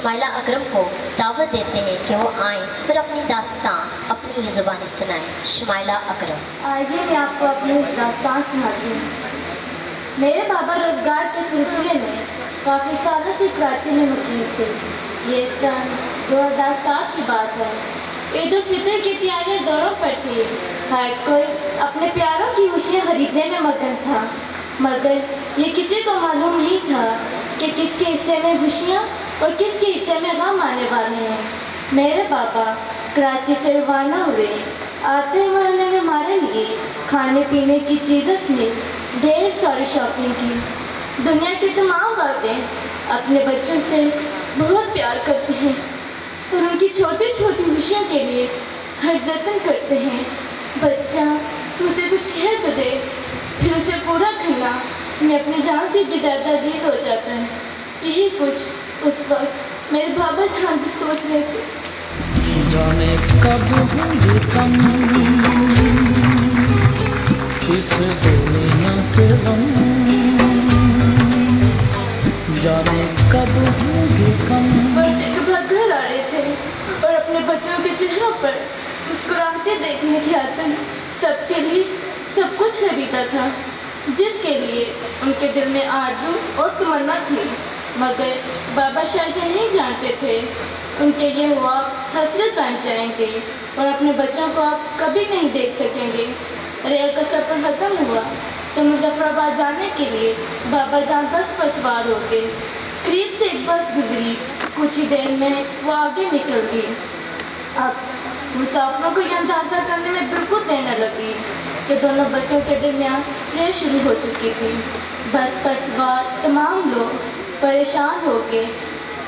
شمائلہ اکرم کو دعوت دیتے ہیں کہ وہ آئیں اور اپنی داستان اپنی زبانی سنائیں۔ شمائلہ اکرم۔ آئیے میں آپ کو اپنی داستان سناتی ہوں۔ میرے بابا روزگار کے سلسلے میں کافی سالوں سے کراچی میں مقیم تھے۔ یہ سن 2007 کی بات ہے۔ عید الفطر کی تیاریاں دوروں پر تھی۔ ہر کوئی اپنے پیاروں کی خوشیاں خریدنے میں مگن تھا، مگر یہ کسی کو معلوم نہیں تھا کہ کس کے حصے میں خوشیاں اور کس کے حصے میں غم آنے والے ہیں۔ میرے بابا کراچی سے روانہ ہوئے۔ آتے ہوئے انہوں نے ہمارے لیے کھانے پینے کی چیزوں میں ڈھیر ساری شاپنگ کی۔ دنیا کے تمام والدین اپنے بچوں سے بہت پیار کرتے ہیں اور ان کی چھوٹی چھوٹی خوشیوں کے لیے ہر جتن کرتے ہیں۔ بچہ مجھے کچھ کہہ تو دے، پھر اسے پورا کرنا میں اپنی جان سے بھی زیادہ عزیز ہو جاتا ہے۔ یہی کچھ اس وقت میرے بابا جان بھی سوچ رہے تھے۔ جانے کب ہوں کم اس دنیا کے غم، جانے کب ہوں کم۔ بس ایک بار گھر آ رہے تھے اور اپنے بچوں کے چہروں پر مسکراہٹیں دیکھنے کے آتے سب کے لیے سب کچھ خریدا تھا جس کے لیے ان کے دل میں آرزو اور تمنا تھی، مگر بابا شاید یہ نہیں جانتے تھے ان کے یہ ہوا حسرت بن جائیں گے اور اپنے بچوں کو آپ کبھی نہیں دیکھ سکیں گے۔ ریل کا سفر ختم ہوا تو مظفر آباد جانے کے لیے بابا جان بس پر سوار ہو گئے۔ قریب سے ایک بس گزری، کچھ ہی دیر میں وہ آگے نکل گئی۔ اب مسافروں کو یہ اندازہ کرنے میں بالکل دیر نہ لگی کہ دونوں بسوں کے درمیان ریل شروع ہو چکی تھی۔ بس پر سوار تمام لوگ پریشان ہو گئے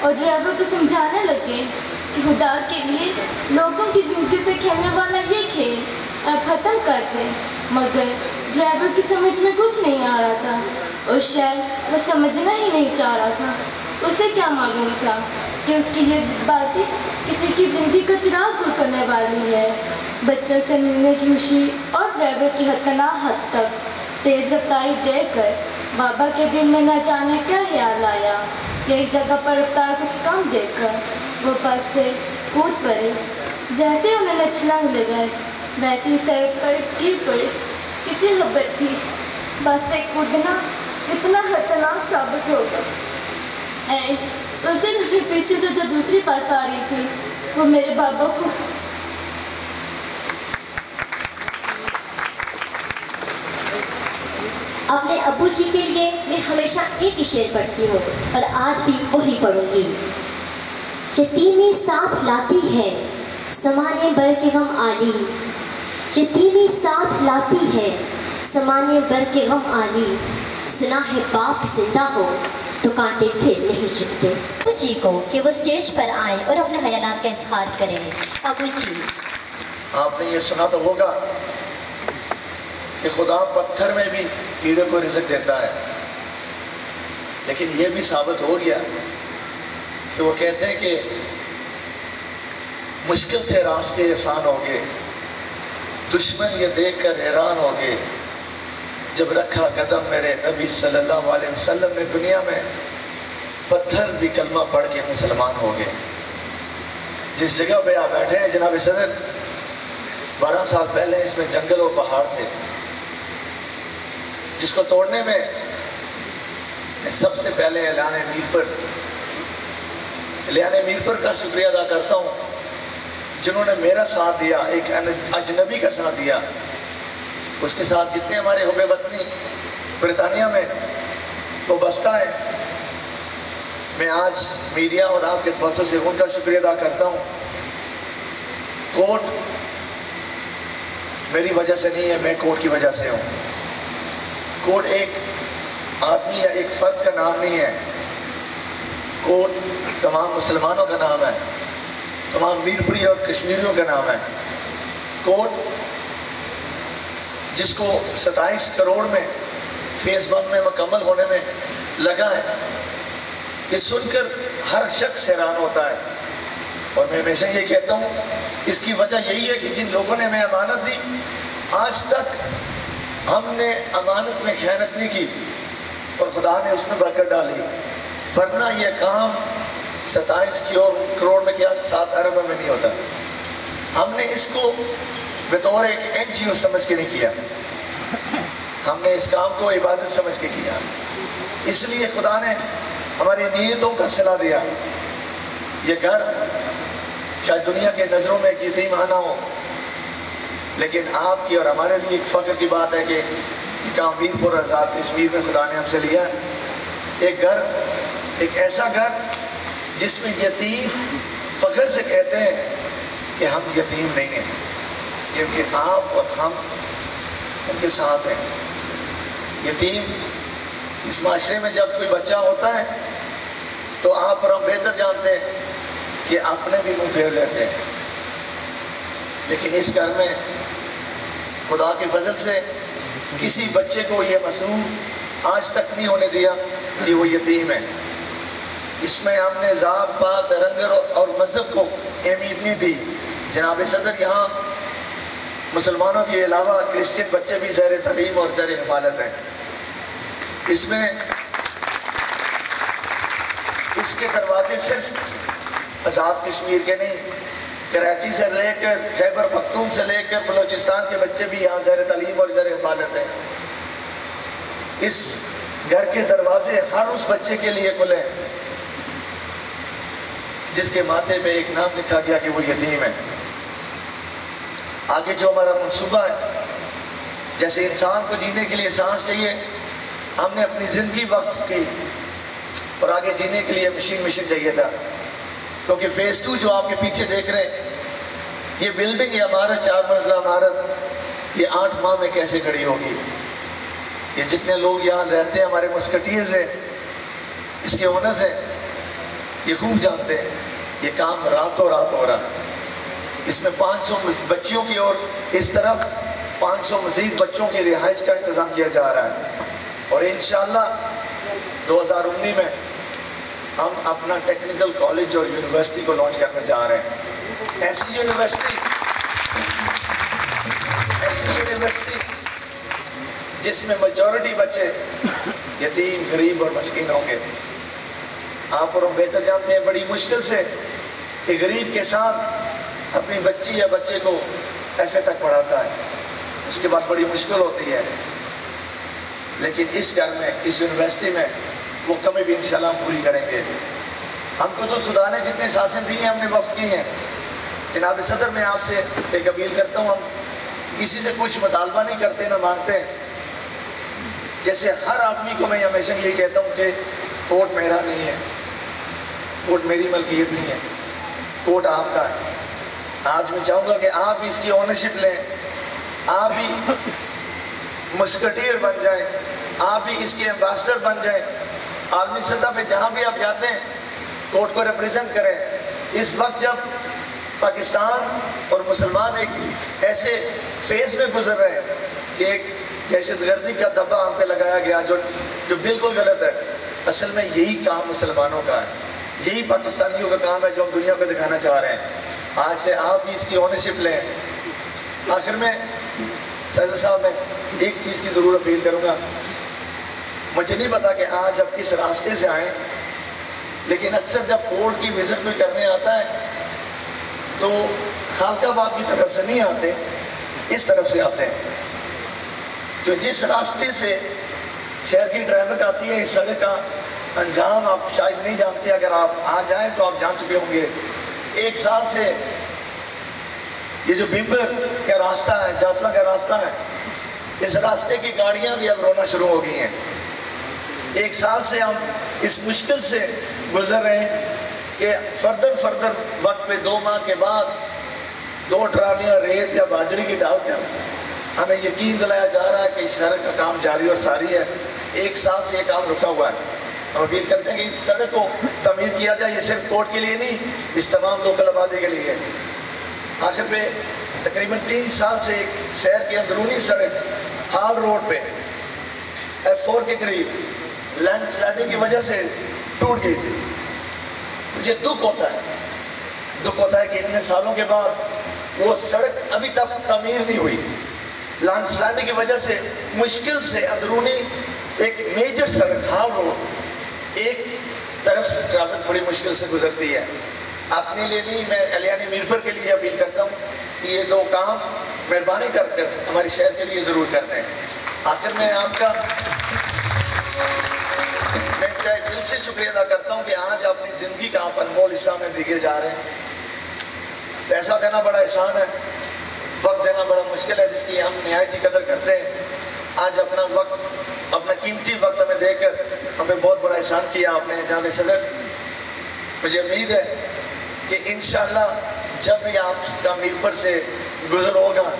اور ڈرائیور کو سمجھانے لگے کہ خدا کے لیے لوگوں کی زندگی سے کھیلنے والا یہ کھیل اب ختم کر دیں، مگر ڈرائیور کی سمجھ میں کچھ نہیں آ رہا تھا اور شاید وہ سمجھنا ہی نہیں چاہ رہا تھا۔ اسے کیا معلوم تھا کہ اس کی یہ بازی کسی کی زندگی کا چراغ دور کرنے والی ہے۔ بچوں سے ملنے کی خوشی اور ڈرائیور کی حتناک حد تک تیز رفتاری دیکھ کر بابا کے دل میں نہ جانے کیا خیال آیا کہ ایک جگہ پر رفتار کچھ کم دیکھ کر وہ بس سے کود پڑے۔ جیسے انہوں نے چھلانگ لگائی ویسے ہی سر پر گر پڑے۔ کسی خبر تھی بس سے کودنا کتنا خطرناک ثابت ہوگا۔ اسے میرے پیچھے جو دوسری بس آ رہی تھی وہ میرے بابا کو اپنے ابو جی کے لیے میں ہمیشہ ایک ہی شعر پڑھتی ہوں اور آج بھی وہی پڑھوں گی۔ یتیمی ساتھ لاتی ہے سمانے بر کے غم آلی، یتیمی ساتھ لاتی ہے سمانے بر کے غم آلی، سنا ہے باپ زندہ ہو تو کانٹے پھر نہیں چھٹتے۔ ابو جی کو کہ وہ سٹیج پر آئیں اور اپنے خیالات کا اظہار کریں۔ ابو جی، آپ نے یہ سنا تو ہوگا کہ خدا پتھر میں بھی کیڑے کو رزق دیتا ہے، لیکن یہ بھی ثابت ہو گیا کہ وہ کہتے ہیں کہ مشکل تھے راستے آسان ہو گئے، دشمن یہ دیکھ کر حیران ہو گئے، جب رکھا قدم میرے نبی صلی اللہ علیہ وسلم نے دنیا میں، پتھر بھی کلمہ پڑھ کے مسلمان ہو گئے۔ جس جگہ پہ آپ بیٹھے ہیں جناب صدر، 12 سال پہلے اس میں جنگل اور پہاڑ تھے، جس کو توڑنے میں سب سے پہلے اعلان میر پر کا شکریہ ادا کرتا ہوں، جنہوں نے میرا ساتھ دیا، ایک اجنبی کا ساتھ دیا۔ اس کے ساتھ جتنے ہمارے حب وطنی برطانیہ میں وہ بستہ ہے، میں آج میڈیا اور آپ کے توسط سے ان کا شکریہ ادا کرتا ہوں۔ کوٹ میری وجہ سے نہیں ہے، میں کوٹ کی وجہ سے ہوں۔ کوٹ ایک آدمی یا ایک فرد کا نام نہیں ہے، کوٹ تمام مسلمانوں کا نام ہے، تمام میرپوری اور کشمیریوں کا نام ہے۔ کوٹ جس کو 27 کروڑ میں فیس 1 میں مکمل ہونے میں لگا ہے، یہ سن کر ہر شخص حیران ہوتا ہے، اور میں ہمیشہ یہ کہتا ہوں اس کی وجہ یہی ہے کہ جن لوگوں نے ہمیں امانت دی، آج تک ہم نے امانت میں خیانت نہیں کی اور خدا نے اس میں برکت ڈالی، ورنہ یہ کام 27 کروڑ میں کیا 7 ارب میں نہیں ہوتا. ہم نے اس کو بطور ایک NGO سمجھ کے نہیں کیا, ہم نے اس کام کو عبادت سمجھ کے کیا. اس لیے خدا نے ہماری نیتوں کا صلہ دیا. یہ گھر شاید دنیا کے نظروں میں ایک یتیمخانہ ہو, لیکن آپ کی اور ہمارے لیے ایک فخر کی بات ہے کہ یہ کام میرپور آزاد کشمیر میں خدا نے ہم سے لیا. ایک گھر, ایک ایسا گھر جس میں یتیم فخر سے کہتے ہیں کہ ہم یتیم نہیں ہیں, کیونکہ آپ اور ہم ان کے ساتھ ہیں. یتیم اس معاشرے میں جب کوئی بچہ ہوتا ہے تو آپ اور ہم بہتر جانتے ہیں کہ اپنے بھی منہ پھیر لیتے ہیں, لیکن اس گھر میں خدا کے فضل سے کسی بچے کو یہ محسوس آج تک نہیں ہونے دیا کہ وہ یتیم ہے. اس میں ہم نے ذات پات رنگ اور مذہب کو اہمیت نہیں دی. جناب صدر یہاں مسلمانوں کے علاوہ کرسچن بچے بھی زیر تعلیم اور زیر حفاظت ہیں. اس میں اس کے دروازے صرف آزاد کشمیر کے نہیں, کراچی سے لے کر خیبر پختون سے لے کر بلوچستان کے بچے بھی یہاں زیر تعلیم اور زیر حفاظت ہیں. اس گھر کے دروازے ہر اس بچے کے لیے کھلے ہیں جس کے ماتھے پہ ایک نام لکھا گیا کہ وہ یتیم ہے. آگے جو ہمارا منصوبہ ہے, جیسے انسان کو جینے کے لیے سانس چاہیے, ہم نے اپنی زندگی وقف کی اور آگے جینے کے لیے مشین چاہیے تھا. کیونکہ فیز 2 جو آپ کے پیچھے دیکھ رہے ہیں, یہ بلڈنگ, یہ عمارت 4 منزلہ عمارت, یہ 8 ماہ میں کیسے کھڑی ہوگی. یہ جتنے لوگ یہاں رہتے ہیں ہمارے مسکٹیز ہیں, اس کے اونرز ہیں, یہ خوب جانتے ہیں یہ کام راتوں رات ہو رہا. اس میں 500 بچیوں کی اور اس طرف 500 مزید بچوں کی رہائش کا انتظام کیا جا رہا ہے. اور انشاءاللہ 2019 میں ہم اپنا ٹیکنیکل کالج اور یونیورسٹی کو لانچ کرنے جا رہے ہیں. ایسی یونیورسٹی جس میں میجورٹی بچے یتیم, غریب اور مسکین ہوں گے. آپ اور ہم بہتر جانتے ہیں بڑی مشکل سے ایک غریب کے ساتھ اپنی بچی یا بچے کو FA تک پڑھاتا ہے, اس کے بعد بڑی مشکل ہوتی ہے. لیکن اس گھر میں, اس یونیورسٹی میں وہ کمی بھی انشاءاللہ ہم پوری کریں گے. ہم کو تو خدا نے جتنے سانسیں دی ہیں ہم نے وقت کی ہیں. جناب صدر میں آپ سے ایک اپیل کرتا ہوں, ہم کسی سے کچھ مطالبہ نہیں کرتے نہ مانگتے ہیں. جیسے ہر آدمی کو میں ہمیشہ یہی کہتا ہوں کہ کوٹ میرا نہیں ہے, کوٹ میری ملکیت نہیں ہے, کوٹ آپ کا ہے. آج میں چاہوں گا کہ آپ بھی اس کی اونرشپ لیں, آپ بھی مسکٹیر بن جائیں, آپ بھی اس کے ایمبیسڈر بن جائیں. عالمی سطح پہ جہاں بھی آپ جاتے ہیں کوٹ کو ریپریزنٹ کریں. اس وقت جب پاکستان اور مسلمان ایک ایسے فیز میں گزر رہے ہیں کہ ایک دہشت گردی کا دبا ہم پہ لگایا گیا جو بالکل غلط ہے. اصل میں یہی کام مسلمانوں کا ہے, یہی پاکستانیوں کا کام ہے جو ہم دنیا کو دکھانا چاہ رہے ہیں. آج سے آپ بھی اس کی اونرشپ لیں. آخر میں سید صاحب میں ایک چیز کی ضرور اپیل کروں گا. مجھے نہیں پتا کہ آج آپ کس راستے سے آئیں, لیکن اکثر جب کوٹ کی وزٹ کوئی کرنے آتا ہے تو خالق آباد کی طرف سے نہیں آتے, اس طرف سے آتے ہیں. جو جس راستے سے شہر کی ٹریفک آتی ہے, اس سڑک کا انجام آپ شاید نہیں جانتے. اگر آپ آ جائیں تو آپ جان چکے ہوں گے. 1 سال سے یہ جو بھمبر کا راستہ ہے, جاتلا کا راستہ ہے, اس راستے کی گاڑیاں بھی اب رونا شروع ہو گئی ہیں. 1 سال سے ہم اس مشکل سے گزر رہے ہیں کہ فردر وقت پہ 2 ماہ کے بعد 2 ٹرالیاں ریت یا باجری کی ڈال کر ہمیں یقین دلایا جا رہا ہے کہ اس سڑک کا کام جاری اور ساری ہے. 1 سال سے یہ کام رکا ہوا ہے. ہم اپیل کرتے ہیں کہ اس سڑک کو تعمیر کیا جائے. یہ صرف کوٹ کے لیے نہیں, اس تمام لوکل آبادی کے لیے ہے. آخر پہ تقریباً 3 سال سے ایک شہر کی اندرونی سڑک ہال روڈ پہ F4 کے قریب لینڈ سلائڈنگ کی وجہ سے ٹوٹ گئی تھی. مجھے دکھ ہوتا ہے کہ اتنے سالوں کے بعد وہ سڑک ابھی تک تعمیر نہیں ہوئی. لینڈ سلائڈنگ کی وجہ سے مشکل سے اندرونی ایک میجر سڑک ہال روڈ, ایک طرف سے ٹریفک بڑی مشکل سے گزرتی ہے. اپنے لیے نہیں، میں الیانی میرپور کے لیے اپیل کرتا ہوں کہ یہ دو کام مہربانی کر کر ہمارے شہر کے لیے ضرور کر دیں. آخر میں آپ کا میں دل سے شکریہ ادا کرتا ہوں کہ آج اپنی زندگی کا آپ انمول حصہ میں دیے جا رہے ہیں. پیسہ دینا بڑا احسان ہے، وقت دینا بڑا مشکل ہے، جس کی ہم نہایت ہی قدر کرتے ہیں. آج اپنا وقت، اپنا قیمتی وقت ہمیں دے کر ہمیں بہت بڑا احسان کیا آپ نے جناب صدر. مجھے امید ہے کہ انشاءاللہ جب بھی آپ کا میرپور سے گزر ہوگا،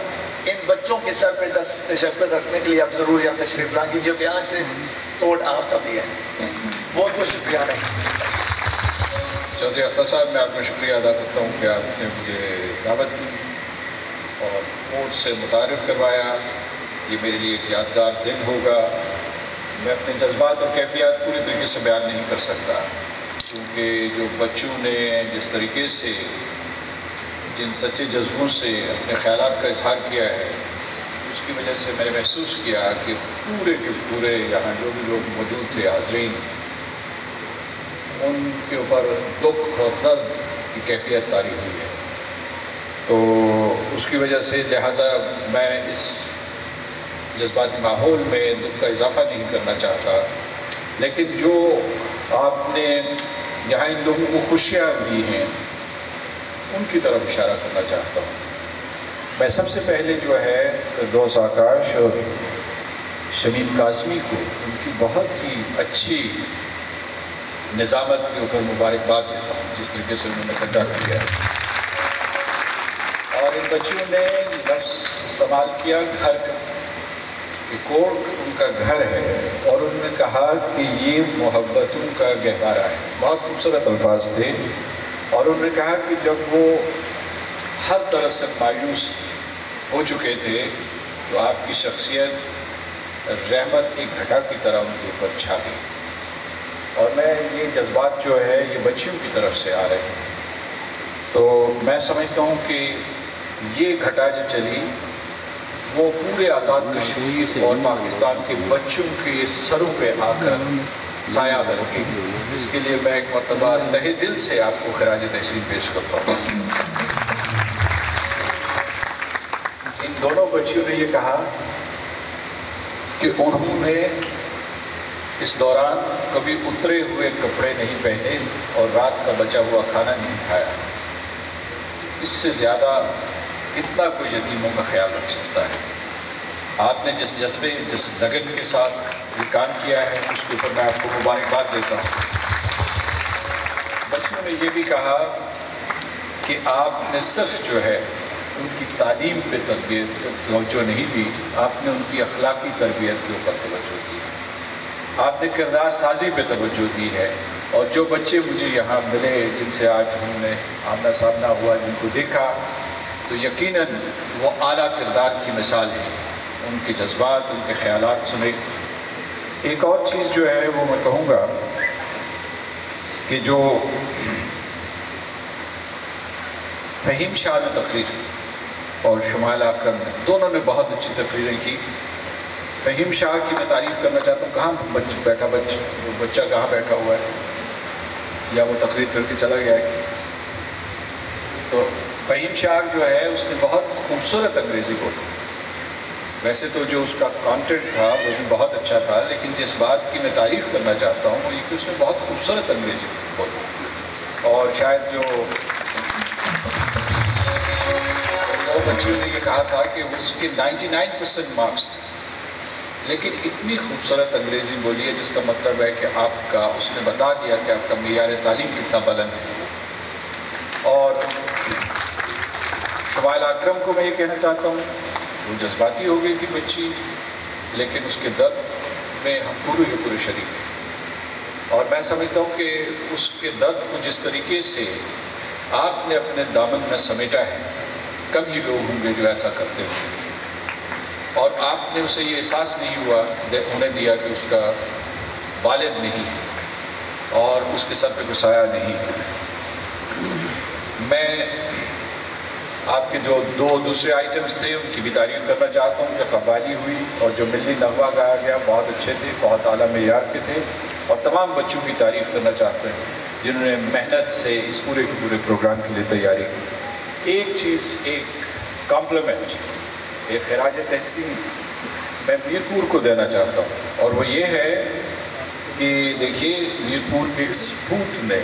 ان بچوں کے سر پہ دست شفقت رکھنے کے لیے آپ ضرور یہاں تشریف لائیں گے، جو کہ آج سے کوٹ آپ کا بھی ہے. بہت بہت شکریہ. چودھری اختر صاحب، میں آپ کا شکریہ ادا کرتا ہوں کہ آپ نے مجھے دعوت دی اور کوٹ سے متعارف کروایا. یہ میرے لیے ایک یادگار دن ہوگا. میں اپنے جذبات اور کیفیات پوری طریقے سے بیان نہیں کر سکتا، کیونکہ جو بچوں نے جس طریقے سے، جن سچے جذبوں سے اپنے خیالات کا اظہار کیا ہے، اس کی وجہ سے میں نے محسوس کیا کہ پورے کے پورے یہاں جو بھی لوگ موجود تھے حاضرین، ان کے اوپر دکھ اور درد کی کیفیت طاری ہوئی ہے. تو اس کی وجہ سے لہٰذا میں اس جذباتی ماحول میں دکھ کا اضافہ نہیں کرنا چاہتا، لیکن جو آپ نے یہاں ان لوگوں کو خوشیاں دی ہیں ان کی طرف اشارہ کرنا چاہتا ہوں. میں سب سے پہلے جو ہے فردوس آکاش اور شمیم کاظمی کو ان کی بہت ہی اچھی نظامت کے اوپر مبارکباد دیتا ہوں، جس طریقے سے انہوں نے کنڈکٹ کیا ہے. اور ان بچوں نے لفظ استعمال کیا گھر کا، کہ کوٹ ان کا گھر ہے، اور انہوں نے کہا کہ یہ محبتوں کا گہوارہ ہے. بہت خوبصورت الفاظ تھے. اور انہوں نے کہا کہ جب وہ ہر طرف سے مایوس ہو چکے تھے تو آپ کی شخصیت رحمت کی گھٹا کی طرح ان کے اوپر چھا گئی. اور میں یہ جذبات جو ہے یہ بچیوں کی طرف سے آ رہے ہیں. تو میں سمجھتا ہوں کہ یہ گھٹا جو چلی وہ پورے آزاد کشمیر اور پاکستان کے بچوں کے سروں پہ آ کر سایہ بن گئی. اس کے لیے میں ایک مرتبہ تہہ دل سے آپ کو خراج تحسین پیش کرتا ہوں. ان دونوں بچیوں نے یہ کہا کہ انہوں نے اس دوران کبھی اترے ہوئے کپڑے نہیں پہنے اور رات کا بچا ہوا کھانا نہیں کھایا. اس سے زیادہ کتنا کوئی یتیموں کا خیال رکھ سکتا ہے. آپ نے جس جذبے، جس لگن کے ساتھ یہ کام کیا ہے، اس کے اوپر میں آپ کو مبارکباد دیتا ہوں. بچوں نے یہ بھی کہا کہ آپ نے صرف جو ہے ان کی تعلیم پہ توجہ نہیں دی، آپ نے ان کی اخلاقی تربیت کے اوپر توجہ دی، آپ نے کردار سازی پہ توجہ دی ہے. اور جو بچے مجھے یہاں ملے، جن سے آج ہم نے آمنا سامنا ہوا، جن کو دیکھا، تو یقیناً وہ اعلیٰ کردار کی مثال ہے. ان کے جذبات، ان کے خیالات سنے. ایک اور چیز جو ہے وہ میں کہوں گا کہ جو فہیم شاہ نے تقریر کی اور شمائل اکرم نے، دونوں نے بہت اچھی تقریریں کی. فہیم شاہ کی میں تعریف کرنا چاہتا ہوں. کہاں بچہ کہاں بیٹھا ہوا ہے، یا وہ تقریر کر کے چلا گیا ہے؟ تو فہیم شاہ جو ہے اس نے بہت خوبصورت انگریزی بولی. ویسے تو جو اس کا کانٹینٹ تھا وہ بھی بہت اچھا تھا، لیکن جس بات کی میں تعریف کرنا چاہتا ہوں وہ یہ کہ اس نے بہت خوبصورت انگریزی بولی. اور شاید جو بچیوں نے یہ کہا تھا کہ اس کے 99% مارکس تھے، لیکن اتنی خوبصورت انگریزی بولی ہے جس کا مطلب ہے کہ آپ کا، اس نے بتا دیا کہ آپ کا معیار تعلیم کتنا بلند ہے. اور شمائل اکرم کو میں یہ کہنا چاہتا ہوں، وہ جذباتی ہو گئی تھی بچی، لیکن اس کے درد میں ہم پورے کے پورے شریک ہیں. اور میں سمجھتا ہوں کہ اس کے درد کو جس طریقے سے آپ نے اپنے دامن میں سمیٹا ہے، کم ہی لوگ ہوں گے جو ایسا کرتے ہوں. اور آپ نے اسے یہ احساس نہیں ہوا انہیں دیا کہ اس کا والد نہیں ہے اور اس کے سر پہ کوئی سایہ نہیں ہے. میں آپ کے جو دوسرے آئٹمز تھے ان کی بھی تعریف کرنا چاہتا ہوں. جو قوالی ہوئی اور جو ملی نغمہ گایا گیا بہت اچھے تھے، بہت اعلیٰ معیار کے تھے. اور تمام بچوں کی تعریف کرنا چاہتے ہیں جنہوں نے محنت سے اس پورے کے پورے پروگرام کے لیے تیاری کی۔ ایک چیز، ایک کمپلیمنٹ، ایک خراج تحسین میں میرپور کو دینا چاہتا ہوں، اور وہ یہ ہے کہ دیکھیے میرپور کے سپوت نے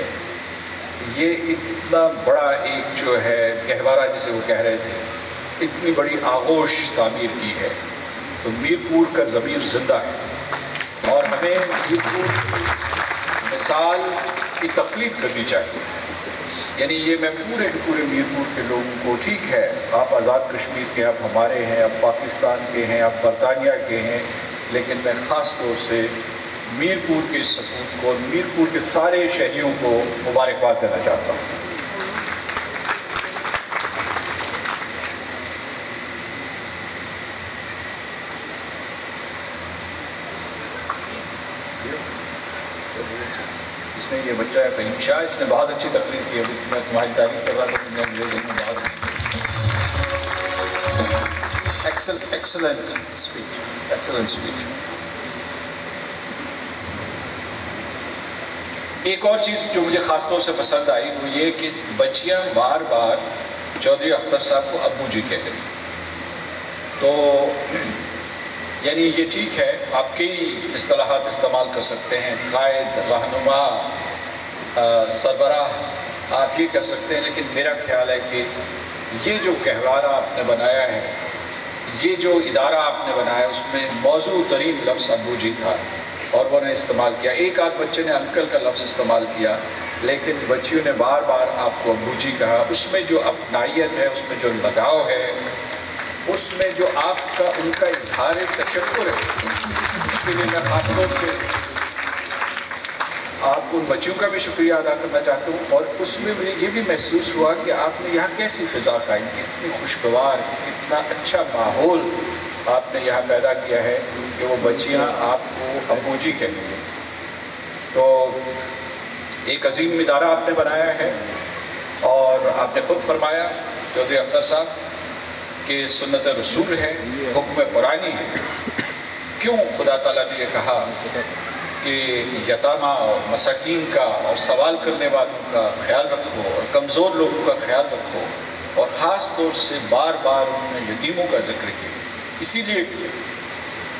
یہ اتنا بڑا ایک جو ہے گہوارہ جسے وہ کہہ رہے تھے، اتنی بڑی آغوش تعمیر کی ہے، تو میرپور کا ضمیر زندہ ہے اور ہمیں میرپور کی مثال کی تقلید کرنی چاہیے۔ یعنی یہ میں پورے کے پورے میرپور کے لوگوں کو، ٹھیک ہے آپ آزاد کشمیر کے، آپ ہمارے ہیں، آپ پاکستان کے ہیں، آپ برطانیہ کے ہیں، لیکن میں خاص طور سے میرپور کے سپوت کو اور میرپور کے سارے شہریوں کو مبارکباد دینا چاہتا ہوں۔ اس نے یہ بچہ ہے فہیم شاہ، اس نے بہت اچھی تقریر کی ہے، میں تمہاری تعریف کر رہا تھا کہ میں انگریزی میں بہت ایکسلنٹ اسپیچ۔ ایک اور چیز جو مجھے خاص طور سے پسند آئی وہ یہ کہ بچیاں بار بار چودھری اختر صاحب کو ابو جی کہہ گئی، تو یعنی یہ ٹھیک ہے آپ کئی اصطلاحات استعمال کر سکتے ہیں، قائد، رہنما، سربراہ، آپ یہ کر سکتے ہیں، لیکن میرا خیال ہے کہ یہ جو گہوارہ آپ نے بنایا ہے، یہ جو ادارہ آپ نے بنایا اس میں موضوع ترین لفظ ابو جی تھا اور وہ نے استعمال کیا۔ ایک آدھ بچے نے انکل کا لفظ استعمال کیا، لیکن بچیوں نے بار بار آپ کو ابو جی کہا۔ اس میں جو اپنائیت ہے، اس میں جو لگاؤ ہے، اس میں جو آپ کا ان کا اظہار تشکر ہے، اس کے لیے میں خاص طور سے آپ کو ان بچیوں کا بھی شکریہ ادا کرنا چاہتا ہوں، اور اس میں مجھے یہ بھی محسوس ہوا کہ آپ نے یہاں کیسی فضا قائم کی، اتنی خوشگوار، اتنا اچھا ماحول آپ نے یہاں پیدا کیا ہے کہ وہ بچیاں آپ کو ابو جی کہتی ہیں۔ تو ایک عظیم ادارہ آپ نے بنایا ہے، اور آپ نے خود فرمایا چودھری اختر صاحب کہ سنت رسول ہے، حکم قرآنی ہے۔ کیوں خدا تعالیٰ نے یہ کہا کہ یتامہ اور مساکین کا اور سوال کرنے والوں کا خیال رکھو اور کمزور لوگوں کا خیال رکھو، اور خاص طور سے بار بار انہوں نے یتیموں کا ذکر کیا، اسی لیے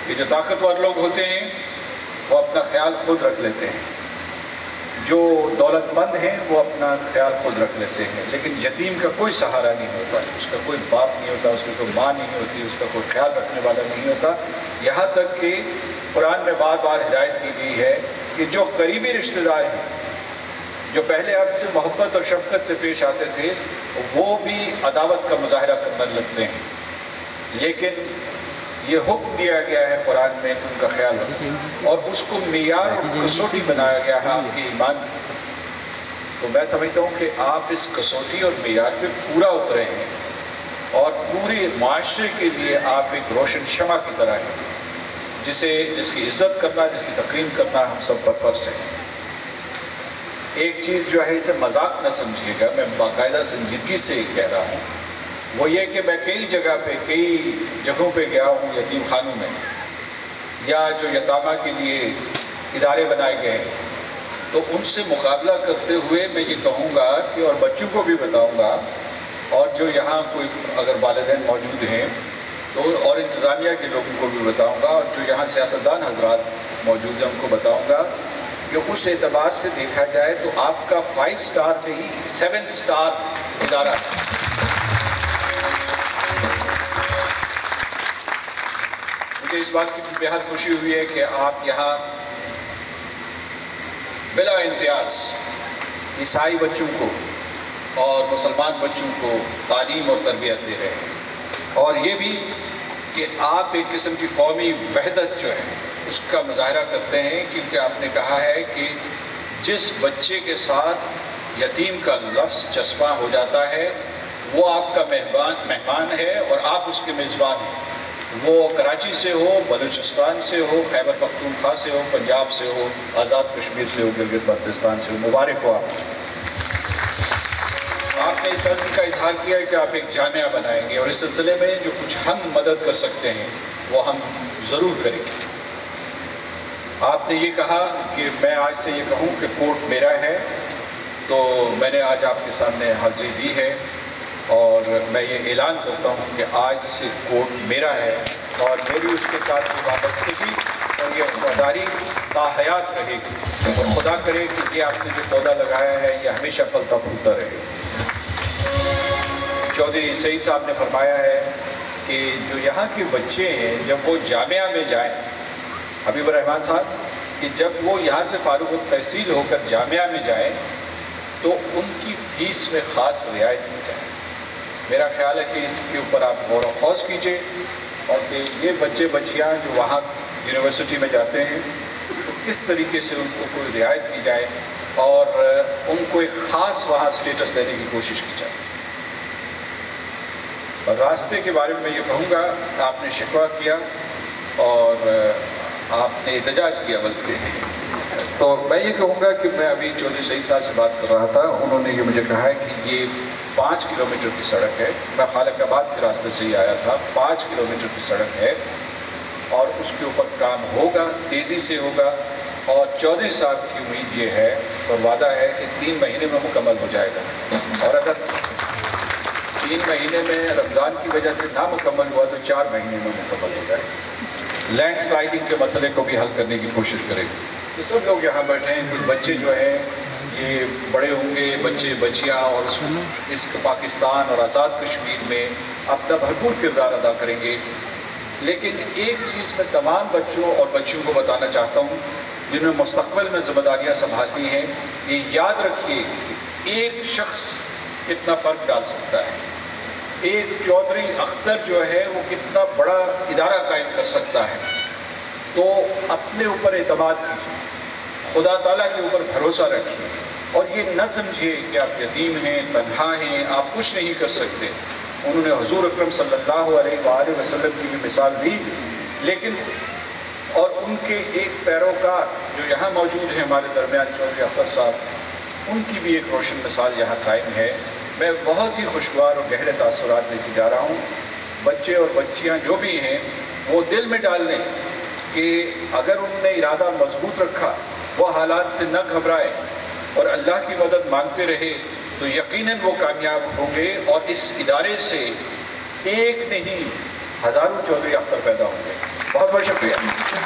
کہ جو طاقتور لوگ ہوتے ہیں وہ اپنا خیال خود رکھ لیتے ہیں، جو دولت مند ہیں وہ اپنا خیال خود رکھ لیتے ہیں، لیکن یتیم کا کوئی سہارا نہیں ہوتا، اس کا کوئی باپ نہیں ہوتا، اس کی کوئی ماں نہیں ہوتی، اس کا کوئی خیال رکھنے والا نہیں ہوتا۔ یہاں تک کہ قرآن میں بار بار ہدایت کی گئی ہے کہ جو قریبی رشتہ دار ہیں، جو پہلے آپ سے محبت اور شفقت سے پیش آتے تھے، وہ بھی عداوت کا مظاہرہ کرنے لگتے ہیں، لیکن یہ حکم دیا گیا ہے قرآن میں کہ ان کا خیال رکھو، اور اس کو معیار اور کسوٹی بنایا گیا ہے آپ کے ایمان کی۔ تو میں سمجھتا ہوں کہ آپ اس کسوٹی اور معیار پہ پورا اترے ہیں، اور پورے معاشرے کے لیے آپ ایک روشن شمع کی طرح ہیں، جس کی عزت کرنا، جس کی تکریم کرنا ہم سب پر فرض ہے۔ ایک چیز جو ہے اسے مذاق نہ سمجھیے گا، میں باقاعدہ سنجیدگی سے کہہ رہا ہوں، وہ یہ کہ میں کئی جگہوں پہ گیا ہوں یتیم خانوں میں، یا جو یتامہ کے لیے ادارے بنائے گئے ہیں، تو ان سے مقابلہ کرتے ہوئے میں یہ کہوں گا کہ، اور بچوں کو بھی بتاؤں گا، اور جو یہاں کوئی اگر والدین موجود ہیں تو اور انتظامیہ کے لوگوں کو بھی بتاؤں گا، اور جو یہاں سیاستدان حضرات موجود ہیں ان کو بتاؤں گا کہ اس اعتبار سے دیکھا جائے تو آپ کا 5 سٹار نہیں 7 سٹار ادارہ ہے۔ مجھے اس بات کی بہت خوشی ہوئی ہے کہ آپ یہاں بلا امتیاز عیسائی بچوں کو اور مسلمان بچوں کو تعلیم اور تربیت دے رہے ہیں، اور یہ بھی کہ آپ ایک قسم کی قومی وحدت جو ہے اس کا مظاہرہ کرتے ہیں، کیونکہ آپ نے کہا ہے کہ جس بچے کے ساتھ یتیم کا لفظ چسپاں ہو جاتا ہے وہ آپ کا مہمان ہے اور آپ اس کے میزبان ہیں، وہ کراچی سے ہو، بلوچستان سے ہو، خیبر پختونخوا سے ہو، پنجاب سے ہو، آزاد کشمیر سے ہو، گلگت بلتستان سے ہو، مبارک ہو آپ۔ آپ نے اس عزم کا اظہار کیا ہے کہ آپ ایک جامعہ بنائیں گے، اور اس سلسلے میں جو کچھ ہم مدد کر سکتے ہیں وہ ہم ضرور کریں گے۔ آپ نے یہ کہا کہ میں آج سے یہ کہوں کہ کوٹ میرا ہے، تو میں نے آج آپ کے سامنے حاضری دی ہے اور میں یہ اعلان کرتا ہوں کہ آج سے کوٹ میرا ہے اور میری اس کے ساتھ یہ وابستگی اور یہ وفاداری باحیات رہے گی، اور خدا کرے کہ یہ آپ نے جو پودا لگایا ہے یہ ہمیشہ پھلتا پھولتا رہے۔ چودھری سعید صاحب نے فرمایا ہے کہ جو یہاں کے بچے ہیں جب وہ جامعہ میں جائیں، حبیب الرحمن صاحب، کہ جب وہ یہاں سے فارغ التحصیل ہو کر جامعہ میں جائیں تو ان کی فیس میں خاص رعایت دی جائے۔ میرا خیال ہے کہ اس کے اوپر آپ غور و خوض کیجئے، اور کہ یہ بچے بچیاں جو وہاں یونیورسٹی میں جاتے ہیں تو کس طریقے سے ان کو کوئی رعایت دی جائے اور ان کو ایک خاص وہاں اسٹیٹس دینے کی کوشش کی جائے۔ اور راستے کے بارے میں یہ کہوں گا، آپ نے شکوہ کیا اور آپ نے احتجاج کیا، بلکہ تو میں یہ کہوں گا کہ میں ابھی چودھری سعید صاحب سے بات کر رہا تھا، انہوں نے یہ مجھے کہا ہے کہ یہ 5 کلومیٹر کی سڑک ہے، میں خالق آباد کے راستے سے ہی آیا تھا، 5 کلومیٹر کی سڑک ہے اور اس کے اوپر کام ہوگا، تیزی سے ہوگا، اور چودھری صاحب کی امید یہ ہے اور وعدہ ہے کہ 3 مہینے میں مکمل ہو جائے گا، اور اگر 3 مہینے میں رمضان کی وجہ سے نہ مکمل ہوا تو 4 مہینے میں مکمل ہو جائے گا۔ لینڈ سلائڈنگ کے مسئلے کو بھی حل کرنے کی کوشش کرے گی۔ یہ سب لوگ یہاں بیٹھے ہیں، کچھ بچے جو ہیں یہ بڑے ہوں گے، بچے بچیاں، اور اس پاکستان اور آزاد کشمیر میں اپنا بھرپور کردار ادا کریں گے، لیکن ایک چیز میں تمام بچوں اور بچیوں کو بتانا چاہتا ہوں جنہوں نے مستقبل میں ذمہ داریاں سنبھالنی ہیں، یہ یاد رکھیے کہ ایک شخص کتنا فرق ڈال سکتا ہے، ایک چودھری اختر جو ہے وہ کتنا بڑا ادارہ قائم کر سکتا ہے۔ تو اپنے اوپر اعتماد کیجیے، خدا تعالیٰ کے اوپر بھروسہ رکھیے، اور یہ نہ سمجھیے کہ آپ یتیم ہیں، تنہا ہیں، آپ کچھ نہیں کر سکتے۔ انہوں نے حضور اکرم صلی اللہ علیہ وآلہ وسلم کی بھی مثال دی، لیکن اور ان کے ایک پیروکار جو یہاں موجود ہیں ہمارے درمیان، چودھری اختر صاحب، ان کی بھی ایک روشن مثال یہاں قائم ہے۔ میں بہت ہی خوشگوار اور گہرے تاثرات لے کے جا رہا ہوں۔ بچے اور بچیاں جو بھی ہیں وہ دل میں ڈال لیں کہ اگر انہوں نے ارادہ مضبوط رکھا، وہ حالات سے نہ گھبرائے اور اللہ کی مدد مانگتے رہے، تو یقیناً وہ کامیاب ہوں گے، اور اس ادارے سے ایک نہیں ہزاروں چودھری اختر پیدا ہوں گے۔ بہت بہت شکریہ۔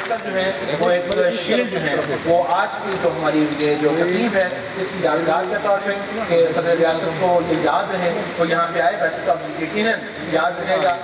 جو ہے وہ ایک شیلڈ جو ہے وہ آج کی جو ہماری یہ جو تقریب ہے اس کی یادگار کے طور پہ کہ صدر ریاست کو یہ یاد رہے وہ یہاں پہ آئے، ویسے تو اب یقیناً یاد رہے گا۔